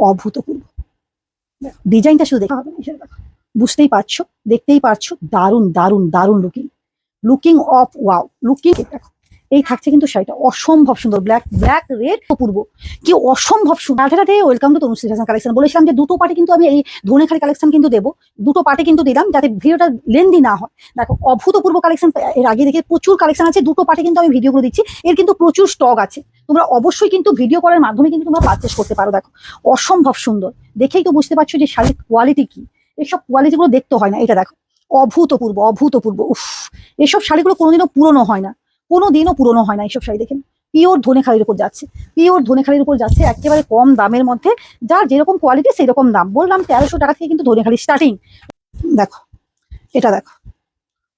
অভূতপূর্ব। ডিজাইনটা শুধু দেখা হবে না, বুঝতেই পারছো, দেখতেই পারছো, দারুণ দারুণ দারুণ looking, looking of wow, looking. দেখো এই থাকছে কিন্তু শাড়িটা অসম্ভব সুন্দর, ব্ল্যাক ব্ল্যাক রেড অপূর্ব, কি অসম্ভব সুন্দর। Radhe Radhe, welcome to Tanushree fashion collection. বলেছিলাম যে দুটো পার্টে কিন্তু আমি এই ধনেখালি কালেকশন কিন্তু দেবো, দুটো পার্টে কিন্তু দিলাম যাতে ভিডিওটা লেন্দি না হয়। দেখো অভূতপূর্ব কালেকশন, এর আগে দেখে প্রচুর কালেকশন আছে, দুটো পার্টে কিন্তু আমি ভিডিওগুলো দিচ্ছি, এর কিন্তু প্রচুর স্টক আছে। তোমরা অবশ্যই কিন্তু ভিডিও করার মাধ্যমে কিন্তু তোমরা পারচেস করতে পারো। দেখো অসম্ভব সুন্দর, দেখেই তো বুঝতে পারছো যে শাড়ির কোয়ালিটি কি। এসব কোয়ালিটিগুলো দেখতে হয় না, এটা দেখো অভূতপূর্ব অভূতপূর্ব। উফ, এসব শাড়িগুলো কোনোদিনও পুরনো হয় না, কোনোদিনও পুরনো হয় না এইসব শাড়ি। দেখেন পিওর ধনেখালির উপর যাচ্ছে, পিওর ধনেখালির উপর যাচ্ছে, একেবারে কম দামের মধ্যে, যার যেরকম কোয়ালিটি সেই রকম দাম। বললাম 1300 টাকা থেকে কিন্তু ধনেখালি স্টার্টিং। দেখো এটা দেখো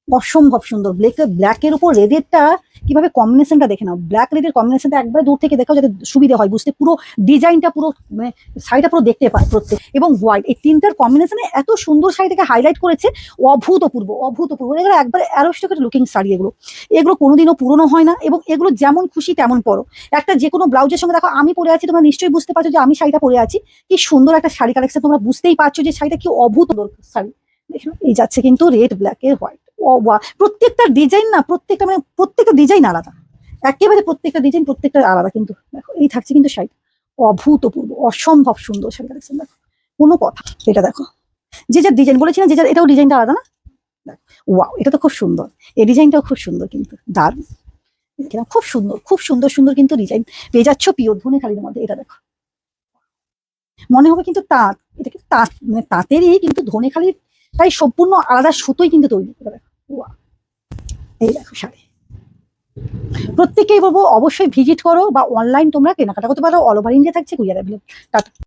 অসম্ভব সুন্দর, ব্ল্যাকের উপর রেডেরটা কিভাবে কম্বিনেশনটা দেখে নাও, ব্ল্যাক রেডের কম্বিনেশনটা একবার দূর থেকে দেখাও যাতে সুবিধা হয় বুঝতে, পুরো ডিজাইনটা পুরো মানে শাড়িটা পুরো দেখতে পায় প্রত্যেক, এবং হোয়াইট, এই তিনটার কম্বিনেশনে এত সুন্দর শাড়িটাকে হাইলাইট করেছে। অভূতপূর্ব অভূতপূর্ব, এগুলো একবার 1100 টাকার লুকিং শাড়ি। এগুলো এগুলো কোনোদিনও পুরনো হয় না, এবং এগুলো যেমন খুশি তেমন পরো। একটা যে কোনো ব্লাউজের সঙ্গে দেখো আমি পরে আছি, তোমরা নিশ্চয়ই বুঝতে পারছো যে আমি শাড়িটা পরে আছি, কি সুন্দর একটা শাড়ি কালেকশন, তোমরা বুঝতেই পারছো যে শাড়িটা কি অভূতপূর্ব শাড়ি। দেখো এই যাচ্ছে কিন্তু রেড ব্ল্যাকের হোয়াইট, প্রত্যেকটা ডিজাইন না, প্রত্যেকটা মানে প্রত্যেকটা ডিজাইন আলাদা, একেবারে প্রত্যেকটা ডিজাইন প্রত্যেকটা আলাদা। কিন্তু দেখো এই থাকছে কিন্তু শাড়ি অভূতপূর্ব অসম্ভব সুন্দর শাড়ি কালেকশন। দেখো কোনো কথা, এটা দেখো যে যার ডিজাইন বলেছি না, যে যার, এটাও ডিজাইনটা আলাদা না। দেখো ওয়াও, এটা তো খুব সুন্দর, এই ডিজাইনটাও খুব সুন্দর কিন্তু দারুণ, খুব সুন্দর খুব সুন্দর সুন্দর কিন্তু ডিজাইন পেয়ে যাচ্ছ পিওর ধনেখালির মধ্যে। এটা দেখো মনে হবে কিন্তু তাঁত, এটা কিন্তু তাঁত, মানে তাঁতেরই কিন্তু ধনেখালির, তাই সম্পূর্ণ আলাদা সুতোই কিন্তু তৈরি। এটা দেখো ওয়াও, এই দেখো শাড়ি। প্রত্যেকেই বলবো অবশ্যই ভিজিট করো, বা অনলাইন তোমরা কেনাকাটা করতে পারো, অল ওভার ইন্ডিয়া থাকছে কুরিয়ার অ্যাভেলেবল। টাটা।